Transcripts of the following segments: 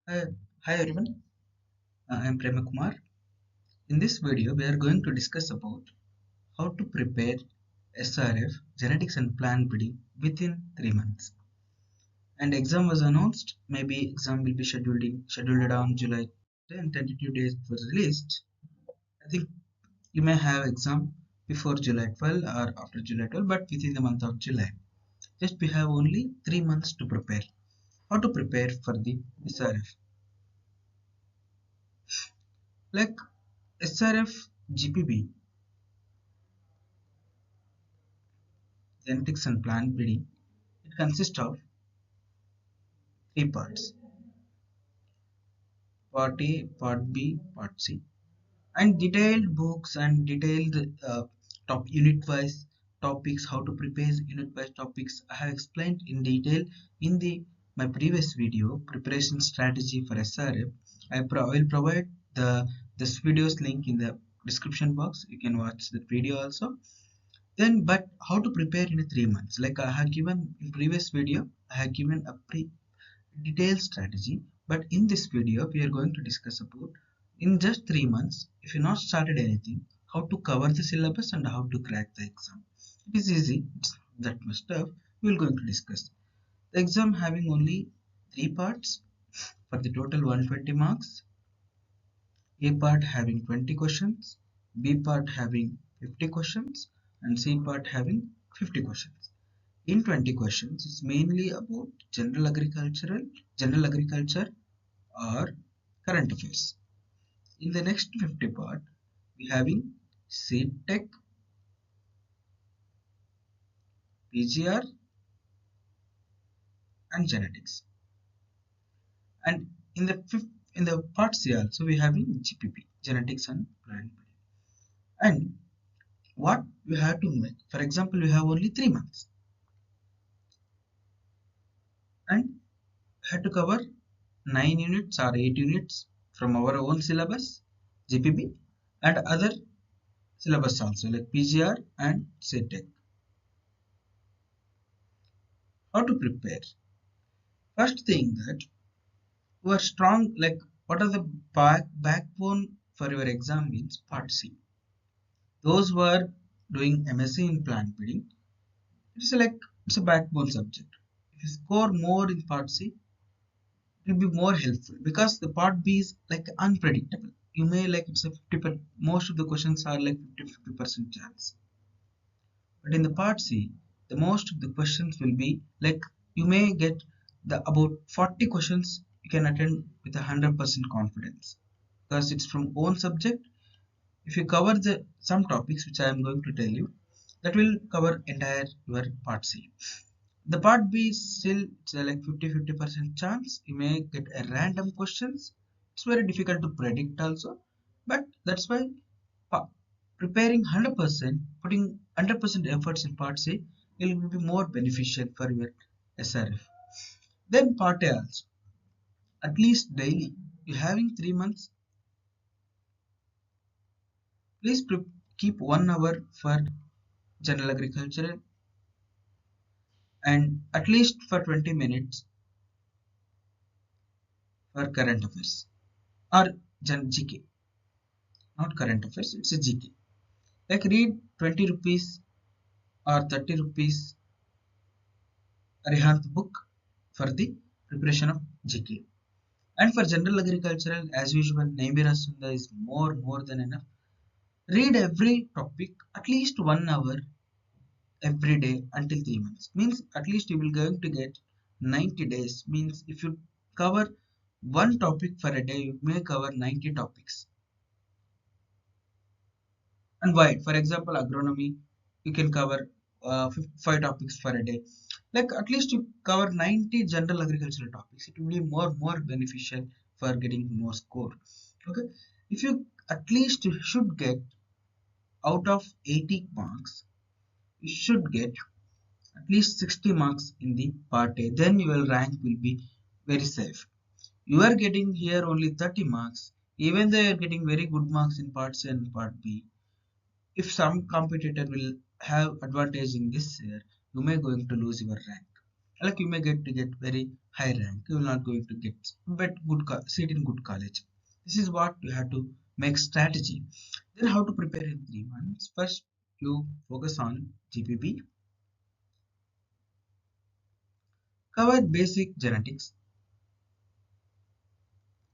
Uh, Hi everyone, I am Prema Kumar. In this video, we are going to discuss about how to prepare SRF genetics and plant breeding within 3 months. And exam was announced. Maybe exam will be scheduled on July 10, tentative days was released. I think you may have exam before July 12 or after July 12, but within the month of July. Just we have only 3 months to prepare. How to prepare for the SRF? Like SRF GPB, genetics and plant breeding, it consists of three parts: Part A, Part B, Part C. And detailed books and detailed top unit-wise topics, how to prepare unit-wise topics, I have explained in detail in the my previous video, preparation strategy for SRF. Will provide this video's link in the description box. You can watch that video also. Then, but how to prepare in 3 months? Like I have given in previous video, I have given a detailed strategy, but in this video we are going to discuss about in just 3 months, if you not started anything, how to cover the syllabus and how to crack the exam. It is easy, it's that much stuff we will going to discuss. The exam having only three parts for the total 120 marks. A part having 20 questions, B part having 50 questions, and C part having 50 questions. In 20 questions, it's mainly about general agriculture or current affairs. In the next 50 part, we having seed tech, PGR, and genetics. And in the part C also we having GPP, genetics and plant breeding. And what we have to make, for example, we have only 3 months, and we have to cover 9 units or 8 units from our own syllabus, GPP, and other syllabus also like PGR and CTech. How to prepare? First thing that you are strong, like what are the backbone for your exam means part C. Those who are doing MSc in plant breeding, it's like it's a backbone subject. If you score more in part C, it will be more helpful because the part B is like unpredictable. You may like it's a 50 most of the questions are like 50% chance. But in the part C, the most of the questions will be like you may get the about 40 questions you can attend with 100% confidence because it's from own subject. If you cover the some topics which I am going to tell you, that will cover entire your part C. The part B is still it's like 50% chance you may get a random questions. It's very difficult to predict also, but that's why preparing 100%, putting 100% efforts in part C will be more beneficial for your SRF. Then part A also, at least daily. You having 3 months, please keep 1 hour for general agriculture and at least for 20 minutes for current affairs or GK, not current affairs, it's a GK. Like read 20 rupees or 30 rupees Arihant book for the preparation of GK. And for general agricultural, as usual, Naimira Sunda is more than enough. Read every topic at least 1 hour every day until 3 months. Means at least you will going to get 90 days. Means if you cover one topic for a day, you may cover 90 topics. And why? For example, agronomy, you can cover 5 topics for a day. Like at least you cover 90 general agricultural topics. It will be more beneficial for getting more score. Okay, if you at least you should get out of 80 marks, you should get at least 60 marks in the part A. Then your rank will be very safe. You are getting here only 30 marks, even though you are getting very good marks in part C and part B. If some competitor will have advantage in this year, you may going to lose your rank. like you may get very high rank, you will not going to get but good seat in good college. This is what you have to make strategy. Then how to prepare in 3 months? First, you focus on GPP, cover basic genetics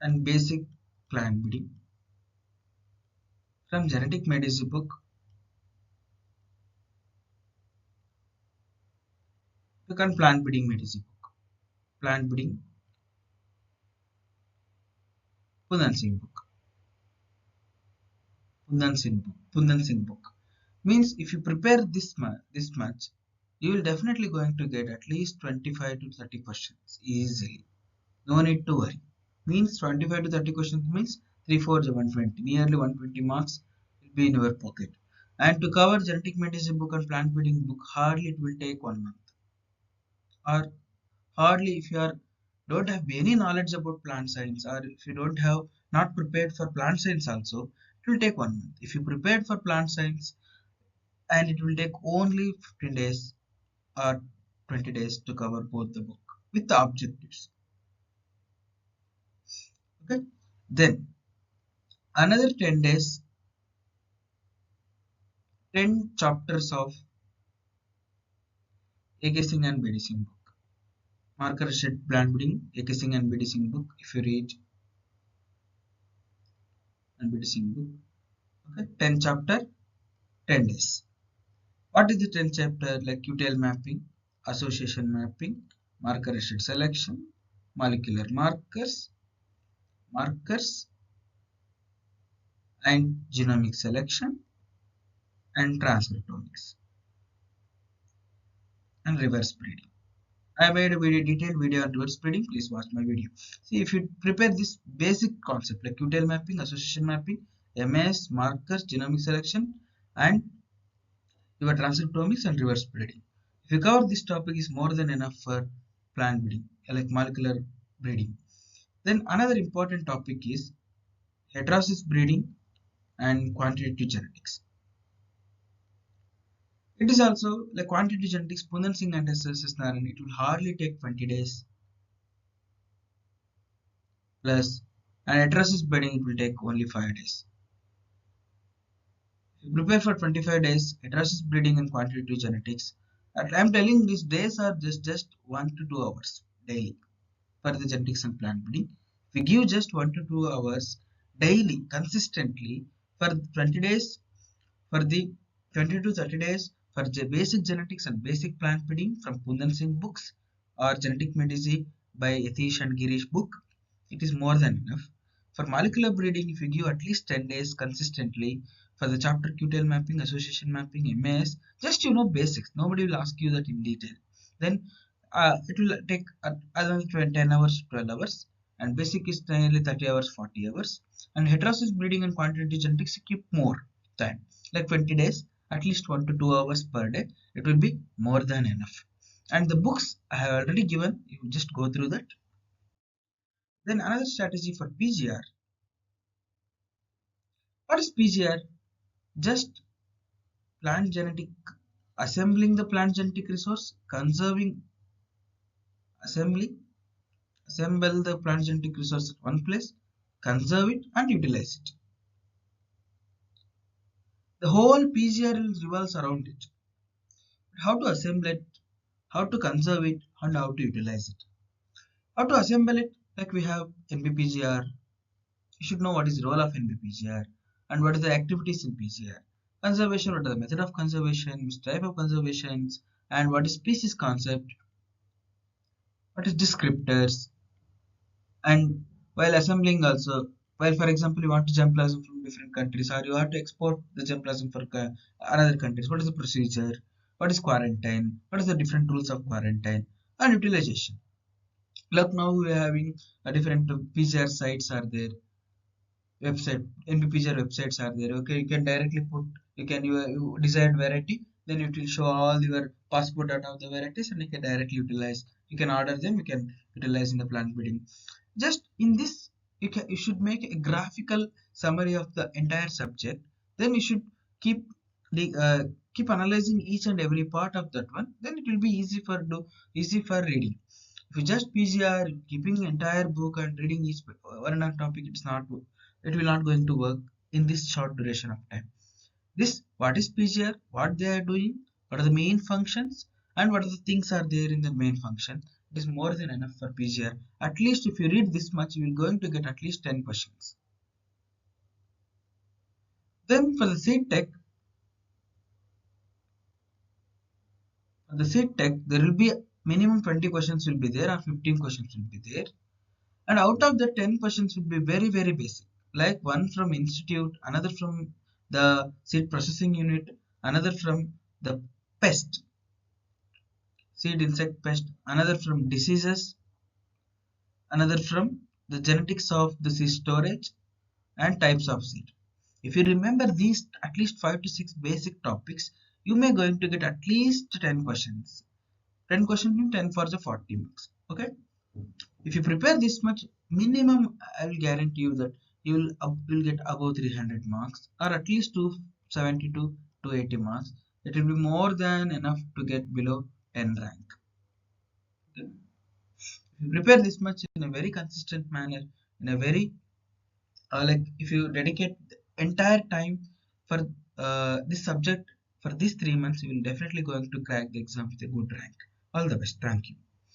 and basic plant breeding from genetic medicine book. You can plant breeding medicine book, plant breeding Pundan Singh book, Pundan Singh book. Means if you prepare this much, you will definitely going to get at least 25 to 30 questions easily. No need to worry. Means 25 to 30 questions means 3 4 is 120. Nearly 120 marks will be in your pocket. And to cover genetic medicine book and plant breeding book, hardly it will take 1 month. Or hardly if you are don't have any knowledge about plant science, or if you don't have not prepared for plant science also, it will take 1 month. If you prepared for plant science, and it will take only 15 days or 20 days to cover both the book with the objectives. Okay, then another 10 days, 10 chapters of AK Singh and BD Singh book, marker shed plant breeding AK Singh and BD Singh book. If you read and BD Singh book, okay, 10 chapter, 10 days. What is the 10 chapter? Like QTL mapping, association mapping, marker shed selection, molecular markers and genomic selection and transcriptomics and reverse breeding. I made a very detailed video on reverse breeding. Please watch my video. See, if you prepare this basic concept like QTL mapping, association mapping, MAS, markers, genomic selection, and your transcriptomics and reverse breeding. If you cover this topic, is more than enough for plant breeding, like molecular breeding. Then another important topic is heterosis breeding and quantitative genetics. It is also like quantity genetics, Pundan Singh and SSS Narayan. It will hardly take 20 days plus, and heterosis breeding it will take only 5 days. If you prepare for 25 days, heterosis breeding and quantitative genetics, I am telling these days are just 1 to 2 hours daily for the genetics and plant breeding. If we give just 1 to 2 hours daily consistently for 20 days, for the 20 to 30 days for the basic genetics and basic plant breeding from Pundan Singh books or genetic medicine by Yatish and Girish book, it is more than enough. For molecular breeding, if you give at least 10 days consistently for the chapter QTL mapping, association mapping, MAS, just you know basics. Nobody will ask you that in detail. Then it will take another 10 hours, 12 hours, and basic is nearly 30 hours, 40 hours. And heterosis breeding and quantitative genetics keep more time, like 20 days, at least 1 to 2 hours per day. It will be more than enough. And the books I have already given, you just go through that. Then another strategy for PGR. What is PGR? Just plant genetic, assembling the plant genetic resource, conserving, assembly, assemble the plant genetic resource at one place, conserve it and utilize it. The whole PGR revolves around it. How to assemble it, how to conserve it, and how to utilize it. How to assemble it? Like we have NBPGR. You should know what is the role of NBPGR and what is the activities in PGR. Conservation, what are the method of conservation, which type of conservations, and what is species concept, what is descriptors, and while assembling also, while for example you want to germplasm from different countries or you have to export the germplasm for another countries, what is the procedure, what is quarantine, what is the different rules of quarantine and utilization. Look, now we are having a different PCR sites are there, website NBPGR websites are there. Okay, you can directly put, you desired variety, then it will show all your passport data of the varieties and you can directly utilize. You can order them, you can utilize in the plant breeding. Just in this, you should make a graphical summary of the entire subject. Then you should keep the keep analyzing each and every part of that one, then it will be easy for reading. If you just PGR, keeping entire book and reading each one and a topic, it will not going to work in this short duration of time. This, what is PGR, what they are doing, what are the main functions, and what are the things are there in the main function. It is more than enough for PGR. At least if you read this much, you will going to get at least 10 questions. Then for the seat tech, there will be minimum 20 questions will be there or 15 questions will be there. And out of the 10 questions will be very, very basic. Like one from institute, another from the seed processing unit, another from the pest, seed insect pest, another from diseases, another from the genetics of the seed storage and types of seed. If you remember these at least 5 to 6 basic topics, you may going to get at least 10 questions. 10 questions means 10 for the 40 marks. Okay. If you prepare this much, minimum I will guarantee you that you will get above 300 marks or at least 272 to 80 marks. It will be more than enough to get below 10 rank. Okay. If you prepare this much in a very consistent manner, in a very like if you dedicate the entire time for this subject for these 3 months, you will definitely going to crack the exam with a good rank. All the best. Thank you.